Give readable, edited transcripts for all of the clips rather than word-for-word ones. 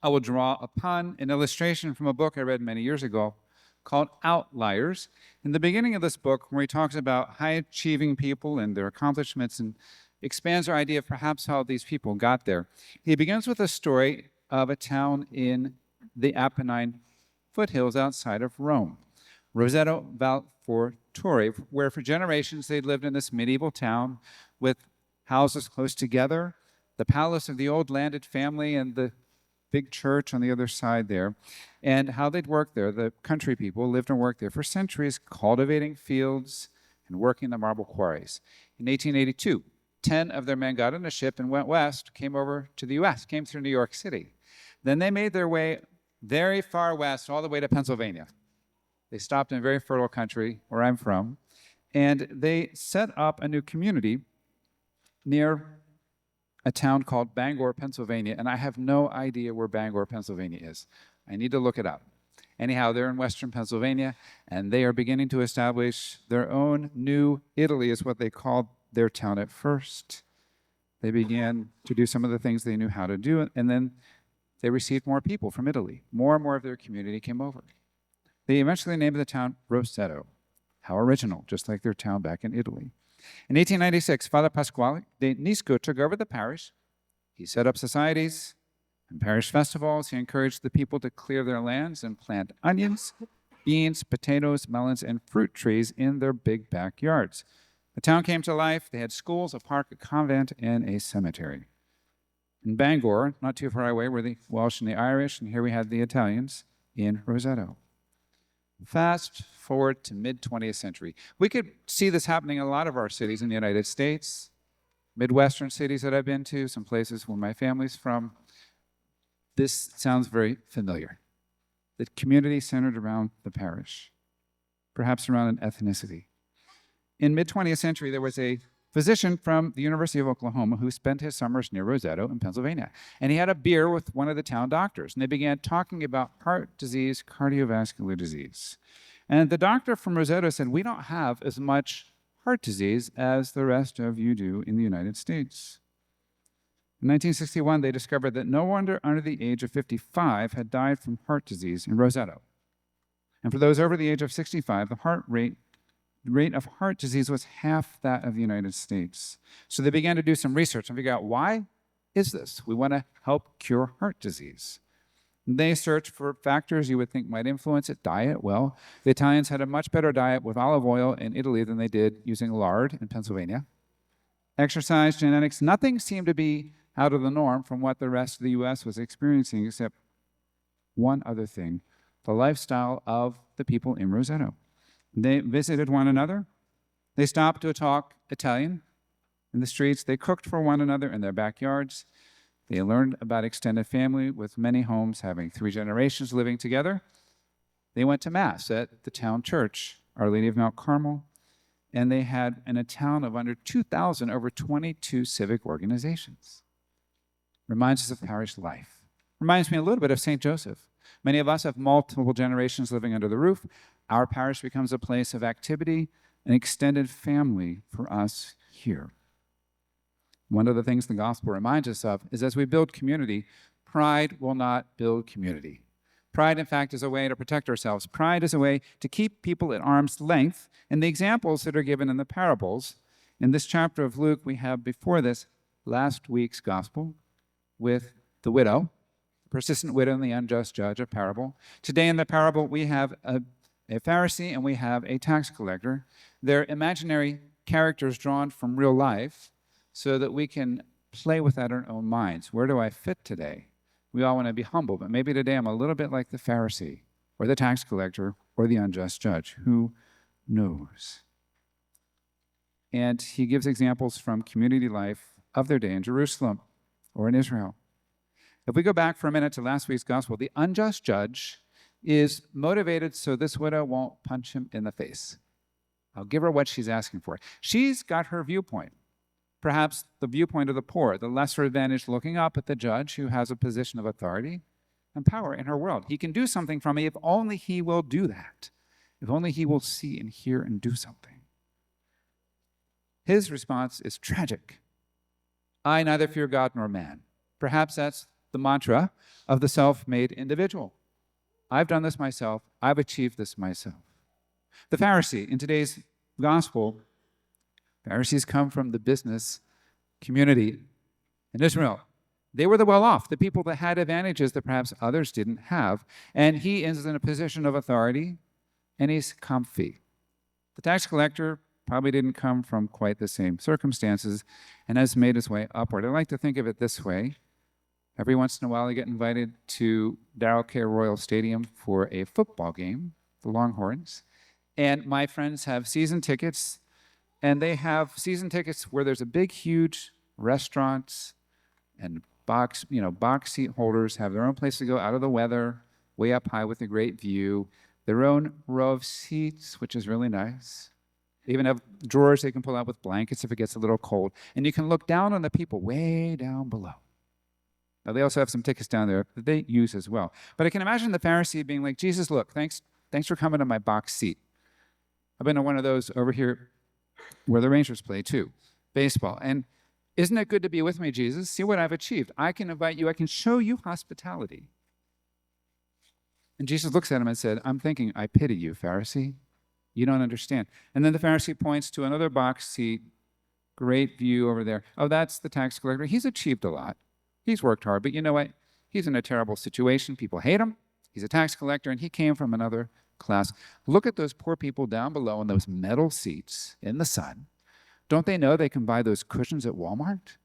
I will draw upon an illustration from a book I read many years ago called Outliers. In the beginning of this book, where he talks about high-achieving people and their accomplishments and expands our idea of perhaps how these people got there, he begins with a story of a town in the Apennine foothills outside of Rome, Roseto Valfortore, where for generations they'd lived in this medieval town with houses close together, the palace of the old landed family and the big church on the other side there, and how they'd worked there. The country people lived and worked there for centuries, cultivating fields and working the marble quarries. In 1882, 10 of their men got on a ship and went west, came over to the U.S., came through New York City. Then they made their way very far west, all the way to Pennsylvania. They stopped in a very fertile country, where I'm from, and they set up a new community near a town called Bangor, Pennsylvania, and I have no idea where Bangor, Pennsylvania is. I need to look it up. Anyhow, they're in western Pennsylvania, and they are beginning to establish their own new Italy, is what they called their town at first. They began to do some of the things they knew how to do, and then they received more people from Italy. More and more of their community came over. They eventually named the town Roseto. How original, just like their town back in Italy. In 1896, Father Pasquale de Nisco took over the parish. He set up societies and parish festivals. He encouraged the people to clear their lands and plant onions, beans, potatoes, melons, and fruit trees in their big backyards. The town came to life. They had schools, a park, a convent, and a cemetery. In Bangor, not too far away, were the Welsh and the Irish, and here we had the Italians in Roseto. Fast forward to mid-20th century. We could see this happening in a lot of our cities in the United States, Midwestern cities that I've been to, some places where my family's from. This sounds very familiar. The community centered around the parish, perhaps around an ethnicity. In mid-20th century, there was a physician from the University of Oklahoma who spent his summers near Roseto in Pennsylvania. And he had a beer with one of the town doctors, and they began talking about heart disease, cardiovascular disease. And the doctor from Roseto said, "We don't have as much heart disease as the rest of you do in the United States." In 1961, they discovered that no one under the age of 55 had died from heart disease in Roseto. And for those over the age of 65, the rate of heart disease was half that of the United States. So they began to do some research and figure out, why is this? We want to help cure heart disease. They searched for factors you would think might influence it. Diet, well, the Italians had a much better diet with olive oil in Italy than they did using lard in Pennsylvania. Exercise, genetics, nothing seemed to be out of the norm from what the rest of the U.S. was experiencing, except one other thing: the lifestyle of the people in Roseto. They visited one another. They stopped to talk Italian in the streets. They cooked for one another in their backyards. They learned about extended family, with many homes having 3 generations living together. They went to Mass at the town church, Our Lady of Mount Carmel, and they had, in a town of under 2,000, over 22 civic organizations. Reminds us of parish life. Reminds me a little bit of St. Joseph. Many of us have multiple generations living under the roof. Our parish becomes a place of activity, an extended family for us here. One of the things the gospel reminds us of is, as we build community, pride will not build community. Pride, in fact, is a way to protect ourselves. Pride is a way to keep people at arm's length. And the examples that are given in the parables, in this chapter of Luke, we have before this last week's gospel with the widow, the persistent widow and the unjust judge, a parable. Today in the parable, we have a Pharisee and we have a tax collector. They're imaginary characters drawn from real life so that we can play with that in our own minds. Where do I fit today? We all want to be humble, but maybe today I'm a little bit like the Pharisee or the tax collector or the unjust judge. Who knows? And he gives examples from community life of their day in Jerusalem or in Israel. If we go back for a minute to last week's gospel, the unjust judge is motivated so this widow won't punch him in the face. I'll give her what she's asking for. She's got her viewpoint, perhaps the viewpoint of the poor, the lesser advantaged, looking up at the judge who has a position of authority and power in her world. He can do something for me if only he will do that, if only he will see and hear and do something. His response is tragic. I neither fear God nor man. Perhaps that's the mantra of the self-made individual. I've done this myself. I've achieved this myself. The Pharisee, in today's gospel, Pharisees come from the business community in Israel. They were the well-off, the people that had advantages that perhaps others didn't have. And he is in a position of authority, and he's comfy. The tax collector probably didn't come from quite the same circumstances and has made his way upward. I like to think of it this way. Every once in a while, I get invited to Darrell K. Royal Stadium for a football game, the Longhorns. And my friends have season tickets, and they have season tickets where there's a big, huge restaurant and box seat holders have their own place to go out of the weather, way up high with a great view, their own row of seats, which is really nice. They even have drawers they can pull out with blankets if it gets a little cold. And you can look down on the people way down below. Now, they also have some tickets down there that they use as well. But I can imagine the Pharisee being like, Jesus, look, thanks for coming to my box seat. I've been to one of those over here where the Rangers play too, baseball. And isn't it good to be with me, Jesus? See what I've achieved. I can invite you. I can show you hospitality. And Jesus looks at him and said, I'm thinking, I pity you, Pharisee. You don't understand. And then the Pharisee points to another box seat, great view over there. Oh, that's the tax collector. He's achieved a lot. He's worked hard, but you know what? He's in a terrible situation. People hate him. He's a tax collector, and he came from another class. Look at those poor people down below in those metal seats in the sun. Don't they know they can buy those cushions at Walmart?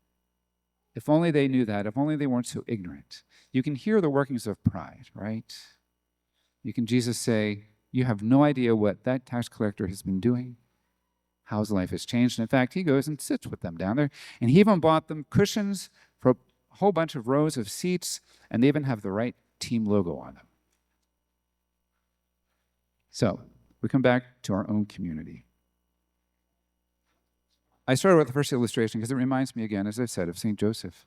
If only they knew that. If only they weren't so ignorant. You can hear the workings of pride, right? Jesus say, you have no idea what that tax collector has been doing, how his life has changed. And in fact, he goes and sits with them down there. And he even bought them cushions for a whole bunch of rows of seats, and they even have the right team logo on them. So we come back to our own community. I started with the first illustration because it reminds me again, as I said, of St. Joseph.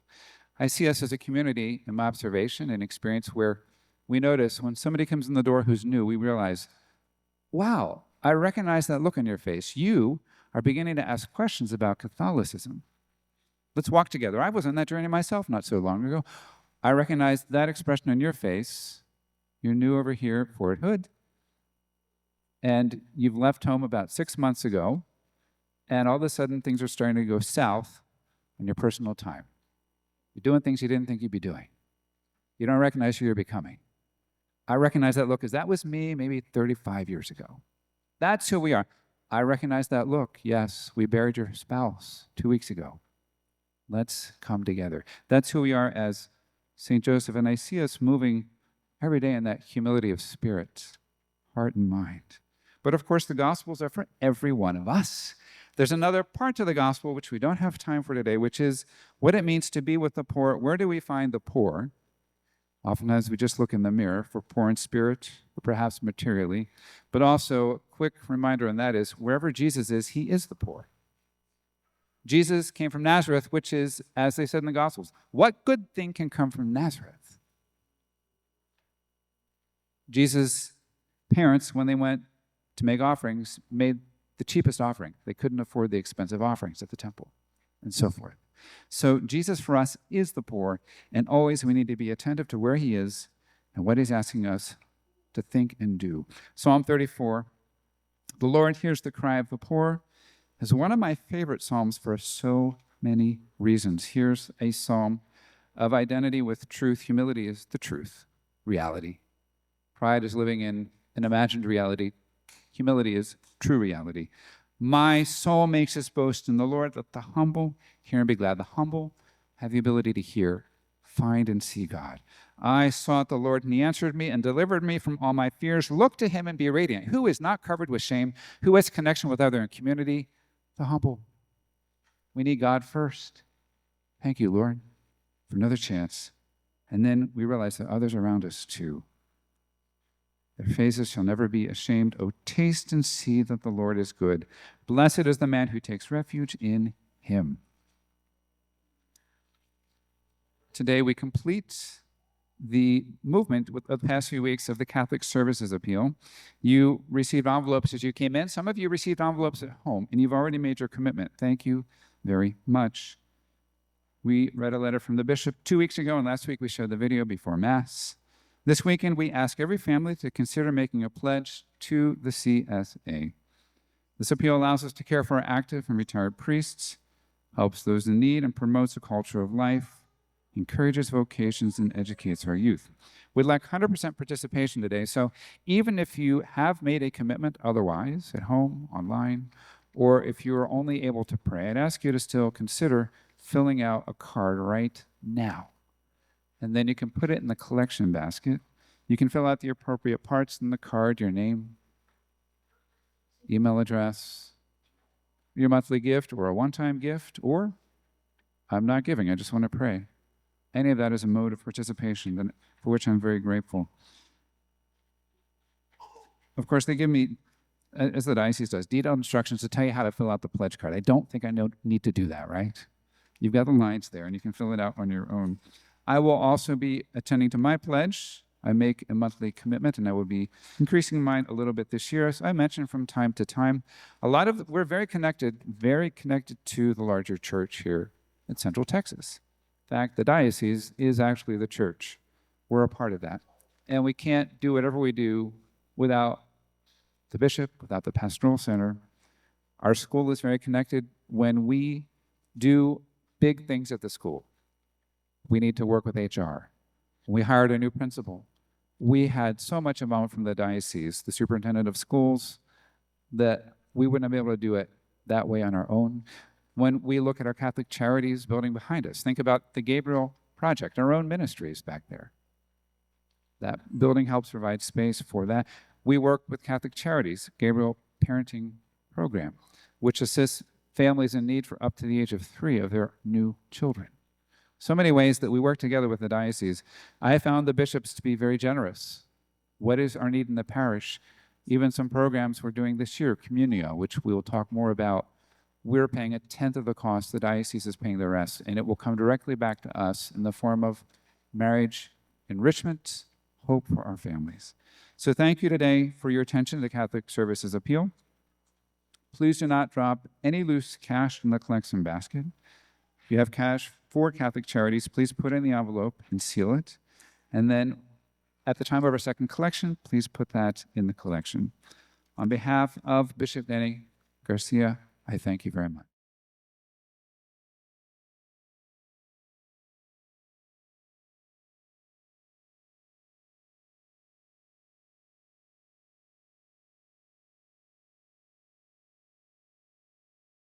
I see us as a community in my observation and experience where we notice when somebody comes in the door who's new, we realize, wow, I recognize that look on your face. You are beginning to ask questions about Catholicism. Let's walk together. I was on that journey myself not so long ago. I recognize that expression on your face. You're new over here at Fort Hood, and you've left home about 6 months ago, and all of a sudden things are starting to go south in your personal time. You're doing things you didn't think you'd be doing. You don't recognize who you're becoming. I recognize that look because that was me maybe 35 years ago. That's who we are. I recognize that look. Yes, we buried your spouse 2 weeks ago. Let's come together. That's who we are as St. Joseph, and I see us moving every day in that humility of spirit, heart, and mind. But of course, the Gospels are for every one of us. There's another part to the gospel, which we don't have time for today, which is what it means to be with the poor. Where do we find the poor? Oftentimes we just look in the mirror for poor in spirit, or perhaps materially. But also, a quick reminder on that is, wherever Jesus is, he is the poor. Jesus came from Nazareth, which is, as they said in the Gospels, what good thing can come from Nazareth? Jesus' parents, when they went to make offerings, made the cheapest offering. They couldn't afford the expensive offerings at the temple, and so forth. So Jesus for us is the poor, and always we need to be attentive to where he is and what he's asking us to think and do. Psalm 34, the Lord hears the cry of the poor, is one of my favorite psalms for so many reasons. Here's a psalm of identity with truth. Humility is the truth, reality. Pride is living in an imagined reality. Humility is true reality. My soul makes its boast in the Lord. Let the humble hear and be glad. The humble have the ability to hear, find, and see God. I sought the Lord, and he answered me and delivered me from all my fears. Look to him and be radiant. Who is not covered with shame? Who has connection with other in community? The humble. We need God first. Thank you, Lord, for another chance. And then we realize that others around us too. Their faces shall never be ashamed. Oh, taste and see that the Lord is good. Blessed is the man who takes refuge in him. Today we complete the movement with the past few weeks of the Catholic Services Appeal. You received envelopes as you came in. Some of you received envelopes at home, and you've already made your commitment. Thank you very much. We read a letter from the bishop 2 weeks ago, and last week we showed the video before Mass. This weekend, we ask every family to consider making a pledge to the CSA. This appeal allows us to care for our active and retired priests, helps those in need, and promotes a culture of life, encourages vocations, and educates our youth. We'd like 100% participation today, so even if you have made a commitment otherwise, at home, online, or if you are only able to pray, I'd ask you to still consider filling out a card right now. And then you can put it in the collection basket. You can fill out the appropriate parts in the card, your name, email address, your monthly gift or a one-time gift, or I'm not giving, I just want to pray. Any of that is a mode of participation for which I'm very grateful. Of course, they give me, as the diocese does, detailed instructions to tell you how to fill out the pledge card. I don't think I need to do that, right? You've got the lines there, and you can fill it out on your own. I will also be attending to my pledge. I make a monthly commitment, and I will be increasing mine a little bit this year. As I mentioned from time to time, we're very connected to the larger church here in Central Texas. In fact, the diocese is actually the church. We're a part of that. And we can't do whatever we do without the bishop, without the pastoral center. Our school is very connected. When we do big things at the school, we need to work with HR. We hired a new principal. We had so much involvement from the diocese, the superintendent of schools, that we wouldn't have been able to do it that way on our own. When we look at our Catholic Charities building behind us, think about the Gabriel Project, our own ministries back there. That building helps provide space for that. We work with Catholic Charities, Gabriel Parenting Program, which assists families in need for up to the age of 3 of their new children. So many ways that we work together with the diocese. I have found the bishops to be very generous. What is our need in the parish? Even some programs we're doing this year, Communio, which we will talk more about, we're paying 1/10 of the cost, the diocese is paying the rest, and it will come directly back to us in the form of marriage enrichment, hope for our families. So thank you today for your attention to the Catholic Services Appeal. Please do not drop any loose cash in the collection basket. If you have cash for Catholic Charities, please put it in the envelope and seal it. And then at the time of our second collection, please put that in the collection. On behalf of Bishop Denny Garcia, I thank you very much.